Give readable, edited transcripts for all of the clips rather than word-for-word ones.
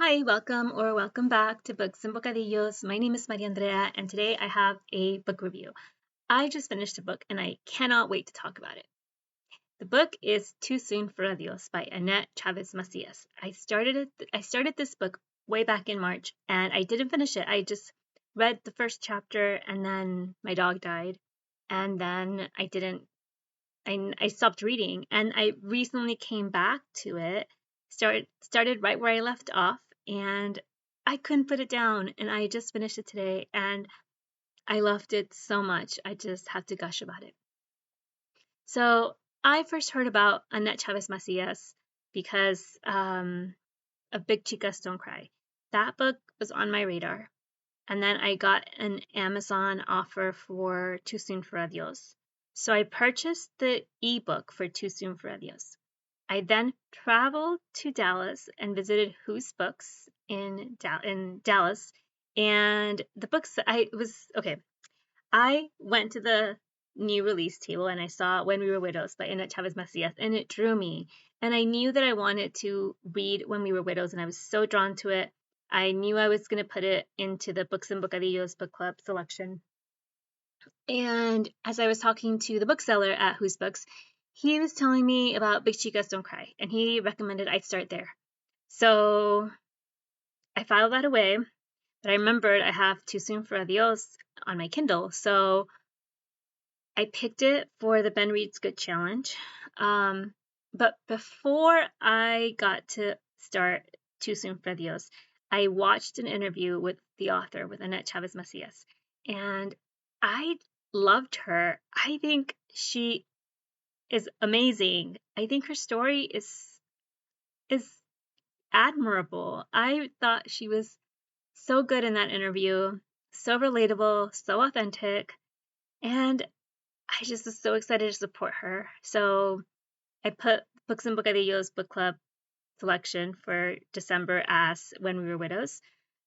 Hi, welcome back to Books and Bocadillos. My name is Maria Andrea, and today I have a book review. I just finished a book, and I cannot wait to talk about it. The book is Too Soon for Adiós by Annette Chavez Macias. I started this book way back in March, and I didn't finish it. I just read the first chapter, and then my dog died, and then I stopped reading, and I recently came back to it, started right where I left off, and I couldn't put it down, and I just finished it today, and I loved it so much. I just have to gush about it. So I first heard about Annette Chavez Macias because of Big Chicas Don't Cry. That book was on my radar, and then I got an Amazon offer for Too Soon for Adiós. So I purchased the ebook for Too Soon for Adiós. I then traveled to Dallas and visited Who's Books in Dallas. And the books I went to the new release table and I saw When We Were Widows by Annette Chavez Macias, and it drew me. And I knew that I wanted to read When We Were Widows, and I was so drawn to it. I knew I was going to put it into the Books and Bocadillos book club selection. And as I was talking to the bookseller at Who's Books, he was telling me about Big Chicas Don't Cry, and he recommended I start there. So I filed that away, but I remembered I have Too Soon for Adiós on my Kindle, so I picked it for the Ben Reads Good Challenge. But before I got to start Too Soon for Adiós, I watched an interview with the author, with Annette Chavez Macias, and I loved her. I think she is amazing. I think her story is admirable. I thought she was so good in that interview, so relatable, so authentic, and I just was so excited to support her. So I put Books and Bocadillos book club selection for December as When We Were Widows,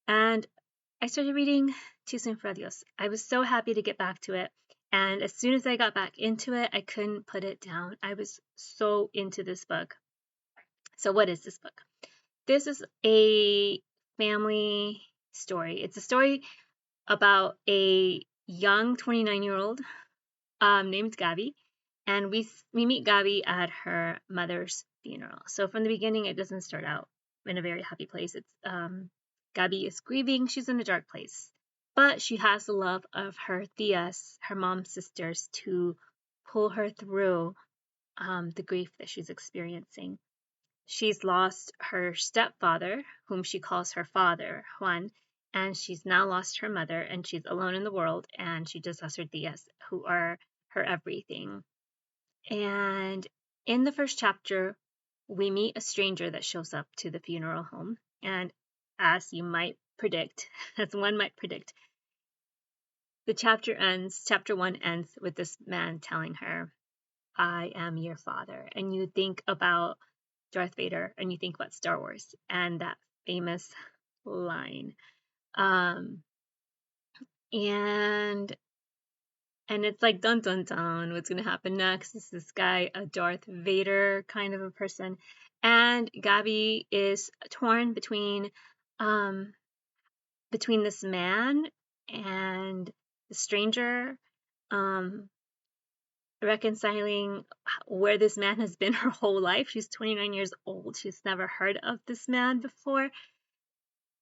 and I started reading Too Soon for Adiós. I was so happy to get back to it, and as soon as I got back into it, I couldn't put it down. I was so into this book. So what is this book? This is a family story. It's a story about a young 29-year-old named Gabby, and we meet Gabby at her mother's funeral. So from the beginning, it doesn't start out in a very happy place. It's Gabby is grieving. She's in a dark place, but she has the love of her tias, her mom's sisters, to pull her through the grief that she's experiencing. She's lost her stepfather, whom she calls her father, Juan, and she's now lost her mother, and she's alone in the world, and she just has her tias, who are her everything. And in the first chapter, we meet a stranger that shows up to the funeral home, and as you might predict, as one might predict, the chapter 1 ends with this man telling her, "I am your father." And you think about Darth Vader and you think about Star Wars and that famous line. And it's like, dun dun dun, what's going to happen next? Is this guy a Darth Vader kind of a person? And Gabby is torn between this man and the stranger, reconciling where this man has been her whole life. She's 29 years old. She's never heard of this man before.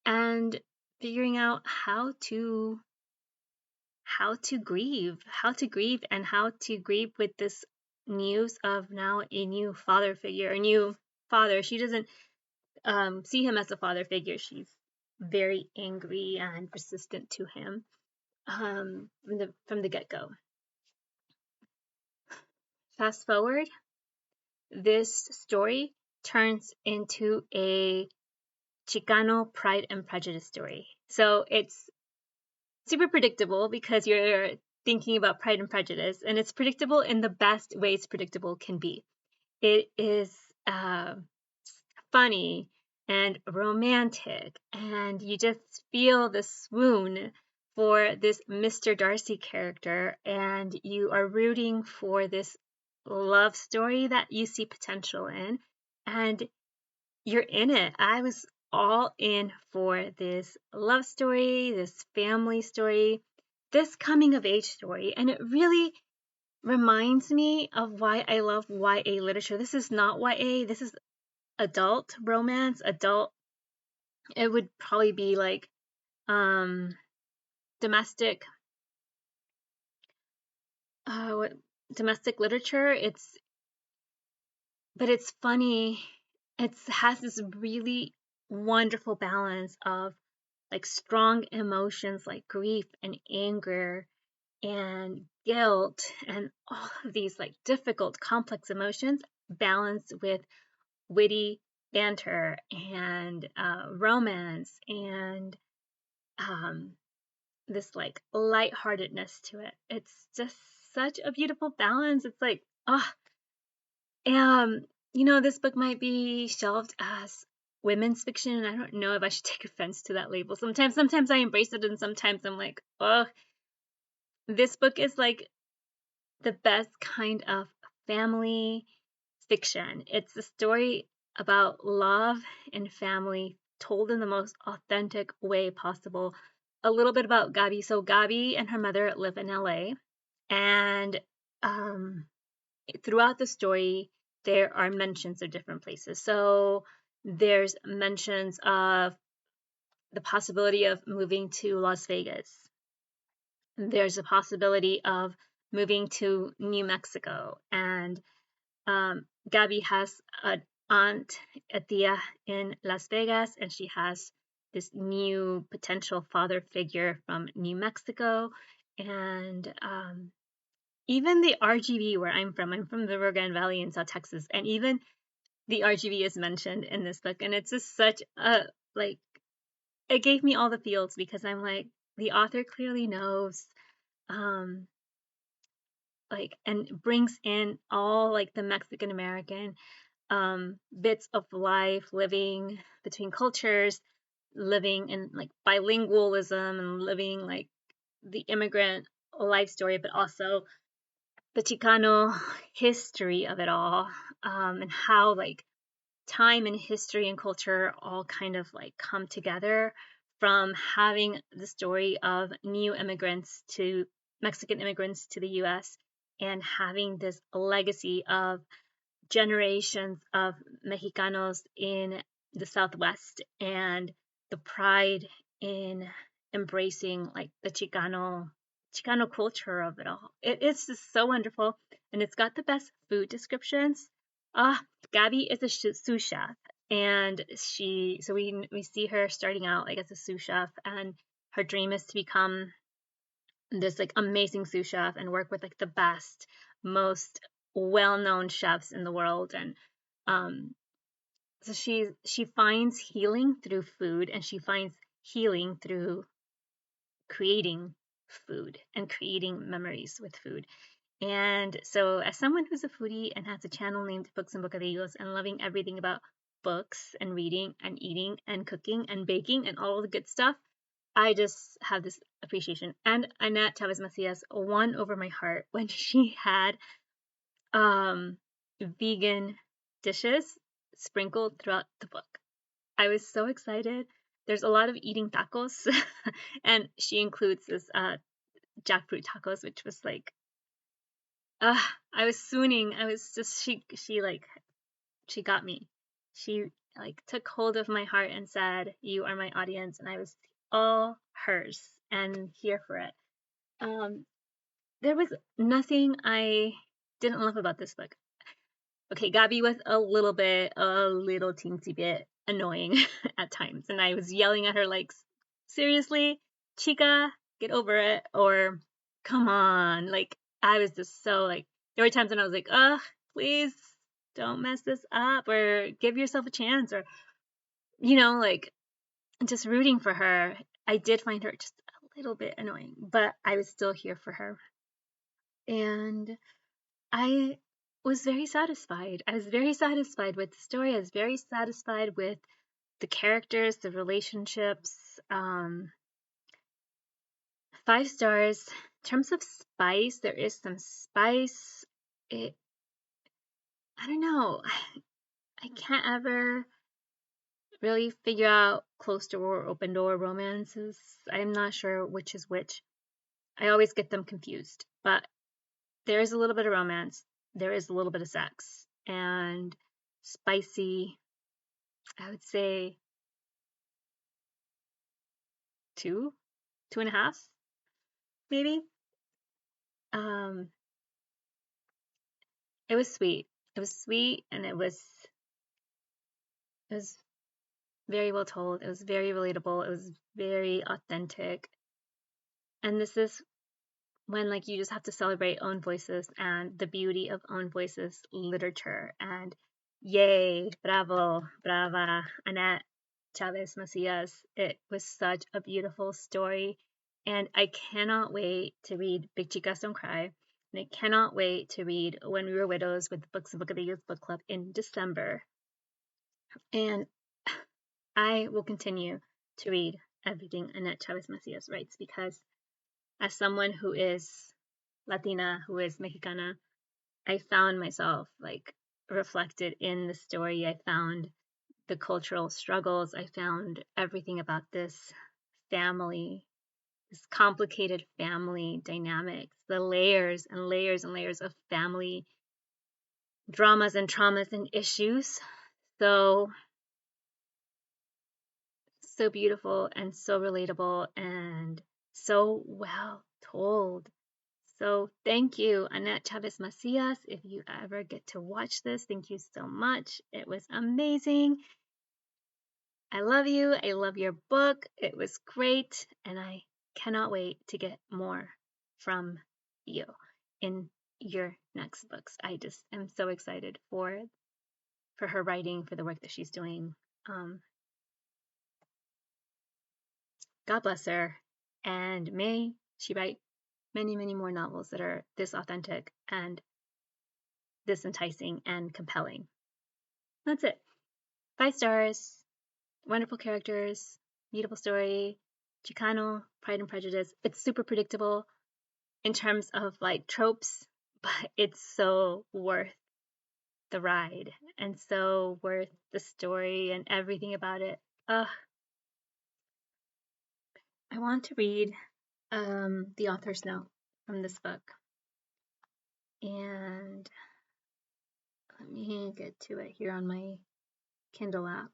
And figuring out how to grieve and how to grieve with this news of now a new father figure, a new father. She doesn't see him as a father figure. She's very angry and persistent to him from the get-go. Fast forward, this story turns into a Chicano Pride and Prejudice story. So it's super predictable because you're thinking about Pride and Prejudice, and it's predictable in the best ways predictable can be. It is funny and romantic, and you just feel the swoon for this Mr. Darcy character, and you are rooting for this love story that you see potential in, and you're in it. I was all in for this love story, this family story, this coming of age story. And it really reminds me of why I love YA literature. This is not YA, this is adult romance, adult. It would probably be like domestic what domestic literature. But it's funny. It has this really wonderful balance of like strong emotions like grief and anger and guilt and all of these like difficult, complex emotions balanced with witty banter and romance and this like lightheartedness to it. It's just such a beautiful balance. It's like, this book might be shelved as women's fiction, and I don't know if I should take offense to that label. Sometimes I embrace it, and sometimes I'm like, oh, this book is like the best kind of family fiction. It's a story about love and family told in the most authentic way possible. A little bit about Gabi. So Gabi and her mother live in LA, and throughout the story, there are mentions of different places. So there's mentions of the possibility of moving to Las Vegas. There's a possibility of moving to New Mexico. And Gabi has an aunt, a tia, in Las Vegas, and she has this new potential father figure from New Mexico. And even the RGV where I'm from the Rio Grande Valley in South Texas, and even the RGV is mentioned in this book. And it's just such a, like, it gave me all the feels because I'm like, the author clearly knows, and brings in all like the Mexican American bits of life, living between cultures, living in like bilingualism and living like the immigrant life story, but also the Chicano history of it all, and how like time and history and culture all kind of like come together from having the story of new immigrants to Mexican immigrants to the US and having this legacy of generations of Mexicanos in the Southwest and the pride in embracing like the Chicano culture of it all. It's just so wonderful, and it's got the best food descriptions. Gabi is a sous chef, and we see her starting out like as a sous chef, and her dream is to become this like amazing sous chef and work with like the best, most well-known chefs in the world. And so she finds healing through food, and she finds healing through creating food and creating memories with food. And so as someone who's a foodie and has a channel named Books and Bocadillos and loving everything about books and reading and eating and cooking and baking and all the good stuff, I just have this appreciation. And Annette Chavez Macias won over my heart when she had vegan dishes sprinkled throughout the book. I was so excited. There's a lot of eating tacos, and she includes this jackfruit tacos, which was like, I was swooning. I was just she got me. She like took hold of my heart and said, "You are my audience," and I was all hers and here for it. There was nothing I didn't love about this book. Okay, Gabi was a little teensy bit annoying at times, and I was yelling at her like, seriously, chica, get over it, or come on. Like, I was just so like, there were times when I was like, please don't mess this up, or give yourself a chance, or, like, just rooting for her. I did find her just a little bit annoying, but I was still here for her. And I was very satisfied. I was very satisfied with the story. I was very satisfied with the characters, the relationships. 5 stars. In terms of spice, there is some spice. I don't know. I can't ever really figure out closed door or open door romances. I'm not sure which is which. I always get them confused, but there is a little bit of romance. There is a little bit of sex and spicy. I would say two, 2.5, maybe. Um, it was sweet. It was sweet, and it was very well told. It was very relatable. It was very authentic. And this is when like you just have to celebrate own voices and the beauty of own voices literature. And yay, bravo, brava, Annette Chavez Macias. It was such a beautiful story. And I cannot wait to read Big Chicas Don't Cry. And I cannot wait to read When We Were Widows with the Books and Book of the Youth Book Club in December. And I will continue to read everything Annette Chavez Macias writes because as someone who is Latina, who is Mexicana, I found myself like reflected in the story. I found the cultural struggles. I found everything about this family, this complicated family dynamics, the layers and layers and layers of family dramas and traumas and issues. So beautiful and so relatable and so well told. So thank you, Annette Chavez Macias. If you ever get to watch this, thank you so much. It was amazing. I love you. I love your book. It was great. And I cannot wait to get more from you in your next books. I just am so excited for her writing, for the work that she's doing. God bless her. And may she write many, many more novels that are this authentic and this enticing and compelling. That's it. 5 stars. Wonderful characters. Beautiful story. Chicano Pride and Prejudice. It's super predictable in terms of like tropes, but it's so worth the ride and so worth the story and everything about it. I want to read the author's note from this book. And let me get to it here on my Kindle app.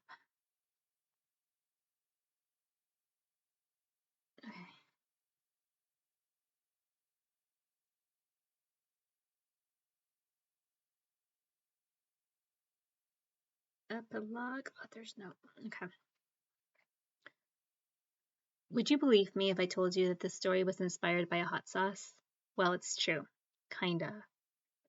Okay. Epilogue, author's note. Okay. Would you believe me if I told you that this story was inspired by a hot sauce? Well, it's true. Kinda.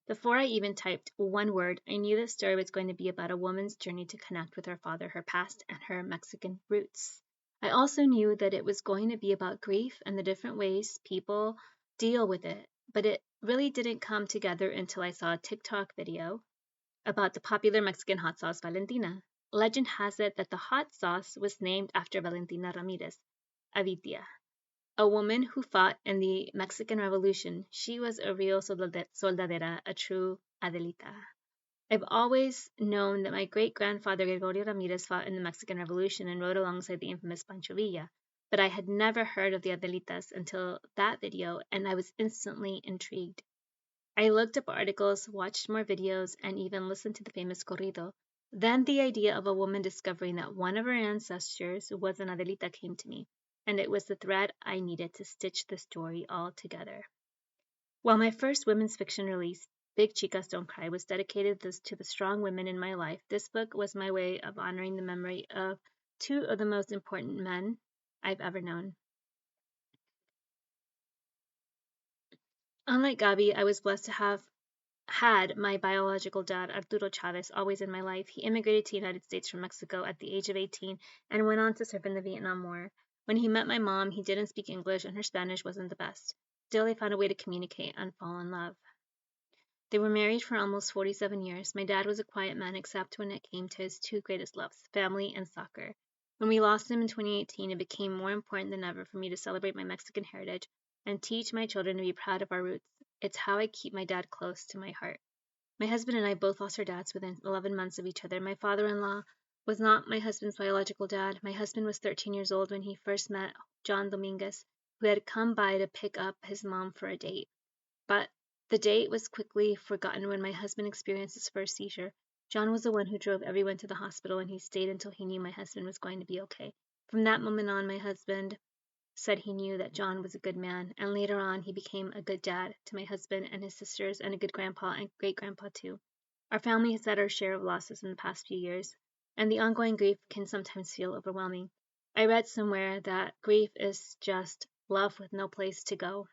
Before I even typed one word, I knew this story was going to be about a woman's journey to connect with her father, her past, and her Mexican roots. I also knew that it was going to be about grief and the different ways people deal with it, but it really didn't come together until I saw a TikTok video about the popular Mexican hot sauce Valentina. Legend has it that the hot sauce was named after Valentina Ramirez, Avitia, a woman who fought in the Mexican Revolution. She was a real soldadera, a true Adelita. I've always known that my great-grandfather Gregorio Ramirez fought in the Mexican Revolution and rode alongside the infamous Pancho Villa, but I had never heard of the Adelitas until that video, and I was instantly intrigued. I looked up articles, watched more videos, and even listened to the famous corrido. Then the idea of a woman discovering that one of her ancestors was an Adelita came to me, and it was the thread I needed to stitch the story all together. While my first women's fiction release, Big Chicas Don't Cry, was dedicated to the strong women in my life, this book was my way of honoring the memory of 2 of the most important men I've ever known. Unlike Gabi, I was blessed to have had my biological dad, Arturo Chavez, always in my life. He immigrated to the United States from Mexico at the age of 18 and went on to serve in the Vietnam War. When he met my mom, he didn't speak English and her Spanish wasn't the best. Still, they found a way to communicate and fall in love. They were married for almost 47 years. My dad was a quiet man except when it came to his 2 greatest loves, family and soccer. When we lost him in 2018, it became more important than ever for me to celebrate my Mexican heritage and teach my children to be proud of our roots. It's how I keep my dad close to my heart. My husband and I both lost our dads within 11 months of each other. My father-in-law was not my husband's biological dad. My husband was 13 years old when he first met John Dominguez, who had come by to pick up his mom for a date. But the date was quickly forgotten when my husband experienced his first seizure. John was the one who drove everyone to the hospital, and he stayed until he knew my husband was going to be okay. From that moment on, my husband said he knew that John was a good man, and later on he became a good dad to my husband and his sisters, and a good grandpa and great-grandpa too. Our family has had our share of losses in the past few years, and the ongoing grief can sometimes feel overwhelming. I read somewhere that grief is just love with no place to go,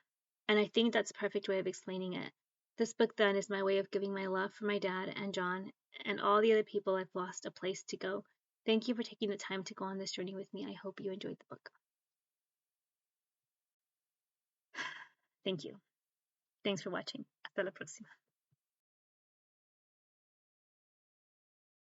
and I think that's a perfect way of explaining it. This book then is my way of giving my love for my dad and John and all the other people I've lost a place to go. Thank you for taking the time to go on this journey with me. I hope you enjoyed the book. Thank you. Thanks for watching. Hasta la próxima.